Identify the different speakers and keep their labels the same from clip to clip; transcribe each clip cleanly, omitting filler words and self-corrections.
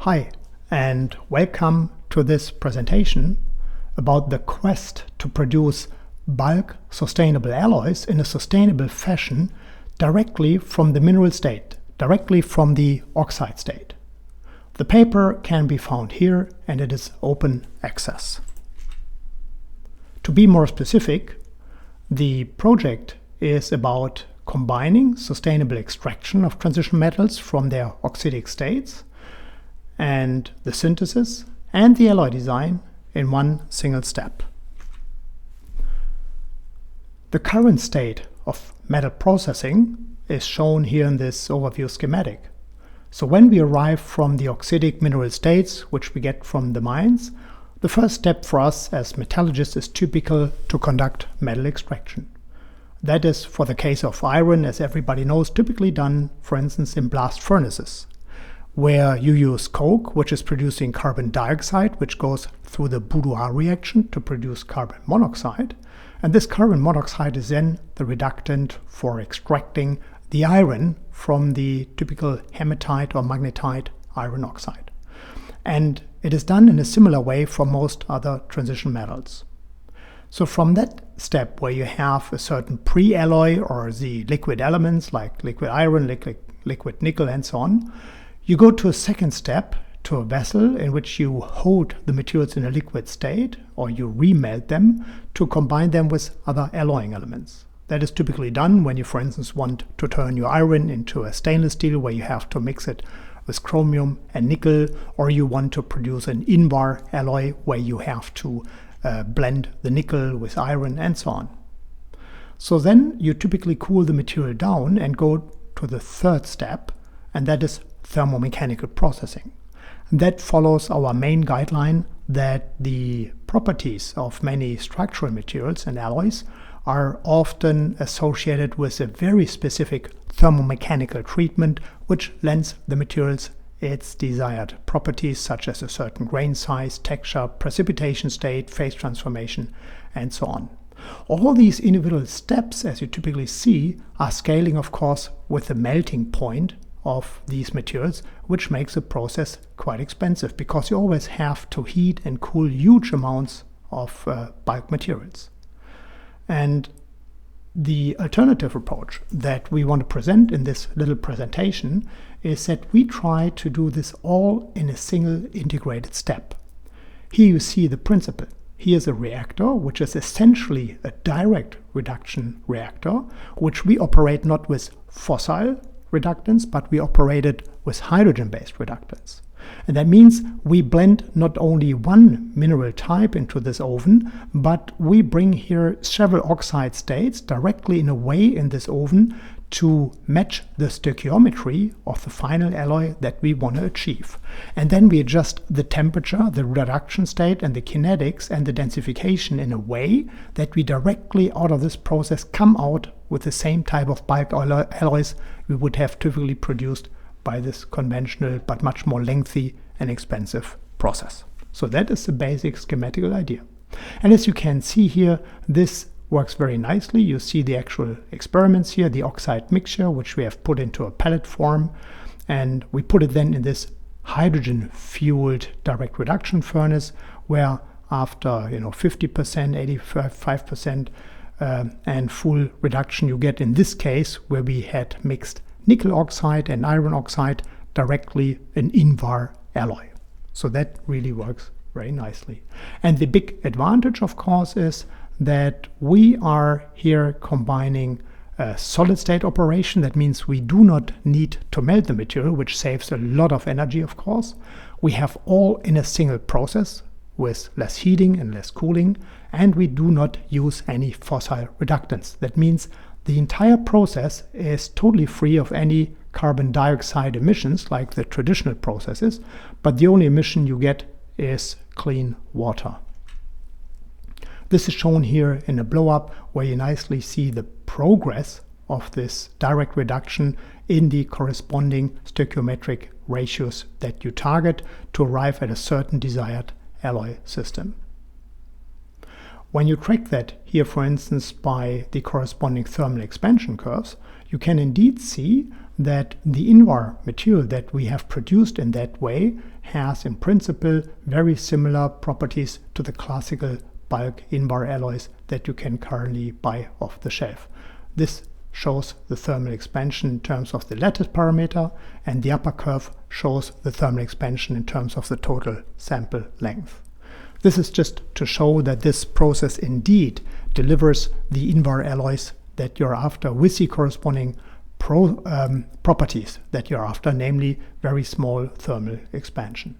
Speaker 1: Hi, and welcome to this presentation about the quest to produce bulk sustainable alloys in a sustainable fashion directly from the mineral state, directly from the oxide state. The paper can be found here and it is open access. To be more specific, the project is about combining sustainable extraction of transition metals from their oxidic states and the synthesis and the alloy design in one single step. The current state of metal processing is shown here in this overview schematic. So when we arrive from the oxidic mineral states, which we get from the mines, the first step for us as metallurgists is typical to conduct metal extraction. That is, for the case of iron, as everybody knows, typically done, for instance, in blast furnaces, where you use coke, which is producing carbon dioxide, which goes through the boudoir reaction to produce carbon monoxide. And this carbon monoxide is then the reductant for extracting the iron from the typical hematite or magnetite iron oxide. And it is done in a similar way for most other transition metals. So from that step where you have a certain pre-alloy or the liquid elements like liquid iron, liquid nickel and so on, you go to a second step, to a vessel in which you hold the materials in a liquid state, or you remelt them to combine them with other alloying elements. That is typically done when you, for instance, want to turn your iron into a stainless steel where you have to mix it with chromium and nickel, or you want to produce an Invar alloy where you have to blend the nickel with iron and so on. So then you typically cool the material down and go to the third step, and that is thermomechanical processing. That follows our main guideline that the properties of many structural materials and alloys are often associated with a very specific thermomechanical treatment which lends the materials its desired properties, such as a certain grain size, texture, precipitation state, phase transformation, and so on. All these individual steps, as you typically see, are scaling, of course, with the melting point of these materials, which makes the process quite expensive because you always have to heat and cool huge amounts of bulk materials. And the alternative approach that we want to present in this little presentation is that we try to do this all in a single integrated step. Here you see the principle. Here's a reactor, which is essentially a direct reduction reactor, which we operate not with fossil reductants, but we operate it with hydrogen-based reductants. And that means we blend not only one mineral type into this oven, but we bring here several oxide states directly in a way in this oven to match the stoichiometry of the final alloy that we want to achieve. And then we adjust the temperature, the reduction state, and the kinetics and the densification in a way that we directly out of this process come out with the same type of bulk alloys we would have typically produced by this conventional but much more lengthy and expensive process. So that is the basic schematical idea. And as you can see here, this works very nicely. You see the actual experiments here, the oxide mixture, which we have put into a pellet form, and we put it then in this hydrogen-fueled direct reduction furnace, where after 50%, 85%, and full reduction, you get in this case where we had mixed nickel oxide and iron oxide directly an Invar alloy. So that really works very nicely. And the big advantage, of course, is that we are here combining a solid state operation. That means we do not need to melt the material, which saves a lot of energy, of course. We have all in a single process with less heating and less cooling, and we do not use any fossil reductants. That means the entire process is totally free of any carbon dioxide emissions like the traditional processes, but the only emission you get is clean water. This is shown here in a blow-up where you nicely see the progress of this direct reduction in the corresponding stoichiometric ratios that you target to arrive at a certain desired alloy system. When you track that here, for instance, by the corresponding thermal expansion curves, you can indeed see that the Invar material that we have produced in that way has in principle very similar properties to the classical bulk Invar alloys that you can currently buy off the shelf. This shows the thermal expansion in terms of the lattice parameter, and the upper curve shows the thermal expansion in terms of the total sample length. This is just to show that this process indeed delivers the Invar alloys that you're after with the corresponding properties that you're after, namely very small thermal expansion.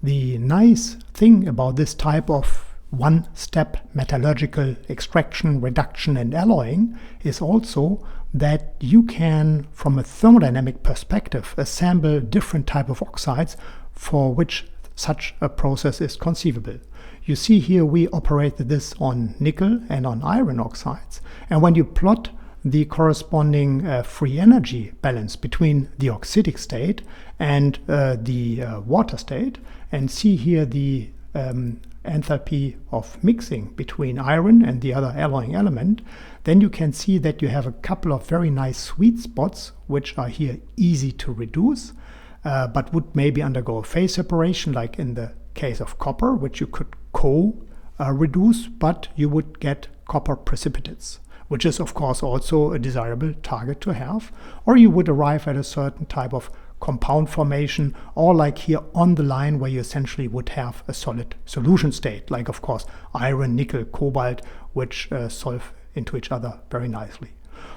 Speaker 1: The nice thing about this type of one-step metallurgical extraction, reduction and alloying is also that you can, from a thermodynamic perspective, assemble different type of oxides for which such a process is conceivable. You see here we operated this on nickel and on iron oxides, and when you plot the corresponding free energy balance between the oxidic state and the water state, and see here the enthalpy of mixing between iron and the other alloying element, then you can see that you have a couple of very nice sweet spots which are here easy to reduce, but would maybe undergo a phase separation, like in the case of copper, which you could co-reduce, but you would get copper precipitates, which is of course also a desirable target to have. Or you would arrive at a certain type of compound formation, or like here on the line where you essentially would have a solid solution state, like of course iron, nickel, cobalt, which solve into each other very nicely.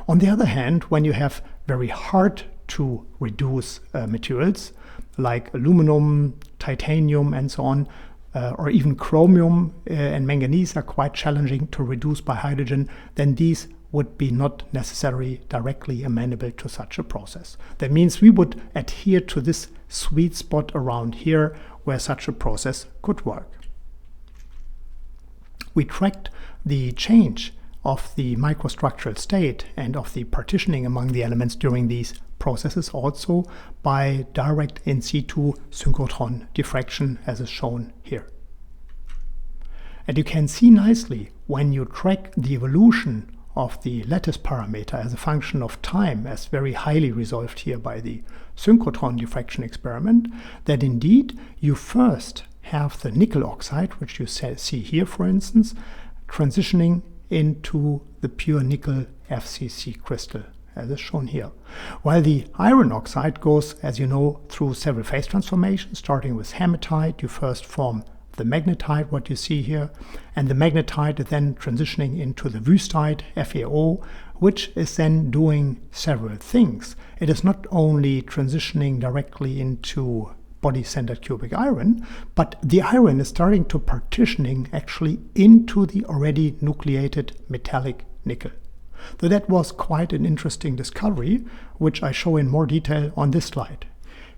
Speaker 1: On the other hand, when you have very hard to reduce materials like aluminum, titanium and so on, or even chromium and manganese are quite challenging to reduce by hydrogen, then these would be not necessarily directly amenable to such a process. That means we would adhere to this sweet spot around here where such a process could work. We tracked the change of the microstructural state and of the partitioning among the elements during these processes also by direct in situ synchrotron diffraction, as is shown here. And you can see nicely when you track the evolution of the lattice parameter as a function of time, as very highly resolved here by the synchrotron diffraction experiment, that indeed you first have the nickel oxide, which you see here for instance, transitioning into the pure nickel FCC crystal, as is shown here. While the iron oxide goes, as you know, through several phase transformations, starting with hematite. You first form the magnetite, what you see here, and the magnetite is then transitioning into the wüstite, FeO, which is then doing several things. It is not only transitioning directly into body-centered cubic iron, but the iron is starting to partitioning actually into the already nucleated metallic nickel. So that was quite an interesting discovery, which I show in more detail on this slide.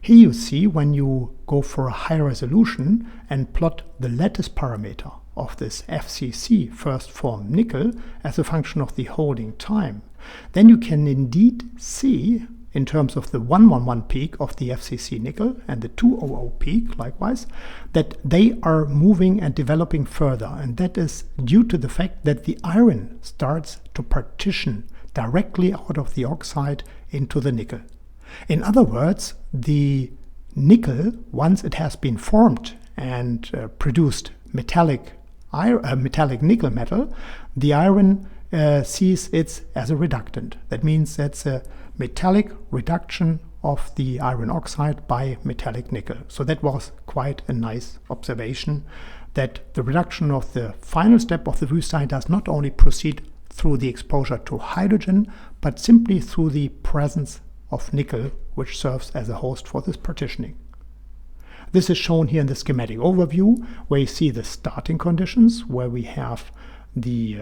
Speaker 1: Here you see when you go for a high resolution and plot the lattice parameter of this FCC first form nickel as a function of the holding time, then you can indeed see in terms of the 111 peak of the FCC nickel and the 200 peak likewise, that they are moving and developing further, and that is due to the fact that the iron starts to partition directly out of the oxide into the nickel. In other words, the nickel, once it has been formed and produced metallic nickel metal, the iron sees it as a reductant. That means that's a metallic reduction of the iron oxide by metallic nickel. So that was quite a nice observation, that the reduction of the final step of the wüstite does not only proceed through the exposure to hydrogen, but simply through the presence of nickel, which serves as a host for this partitioning. This is shown here in the schematic overview, where you see the starting conditions, where we have the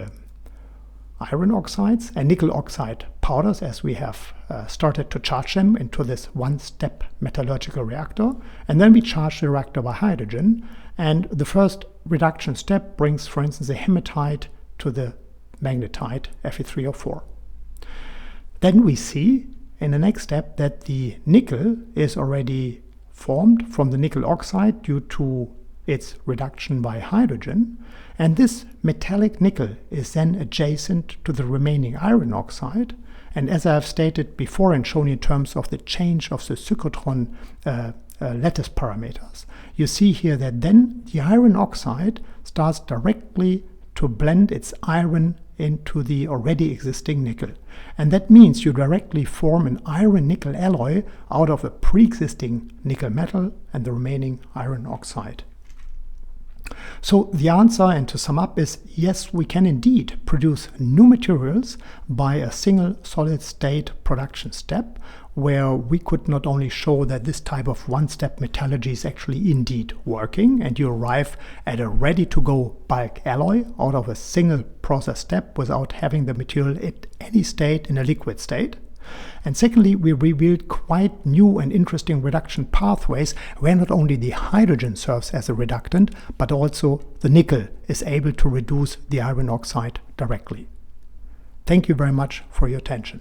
Speaker 1: iron oxides and nickel oxide powders, as we have started to charge them into this one-step metallurgical reactor, and then we charge the reactor by hydrogen, and the first reduction step brings, for instance, the hematite to the magnetite Fe3O4. Then we see in the next step that the nickel is already formed from the nickel oxide due to its reduction by hydrogen, and this metallic nickel is then adjacent to the remaining iron oxide, And as I have stated before and shown in terms of the change of the cyclotron lattice parameters, you see here that then the iron oxide starts directly to blend its iron into the already existing nickel. And that means you directly form an iron-nickel alloy out of a pre-existing nickel metal and the remaining iron oxide. So the answer, and to sum up, is yes, we can indeed produce new materials by a single solid-state production step, where we could not only show that this type of one-step metallurgy is actually indeed working, and you arrive at a ready-to-go bulk alloy out of a single process step without having the material at any state in a liquid state. And secondly, we revealed quite new and interesting reduction pathways where not only the hydrogen serves as a reductant, but also the nickel is able to reduce the iron oxide directly. Thank you very much for your attention.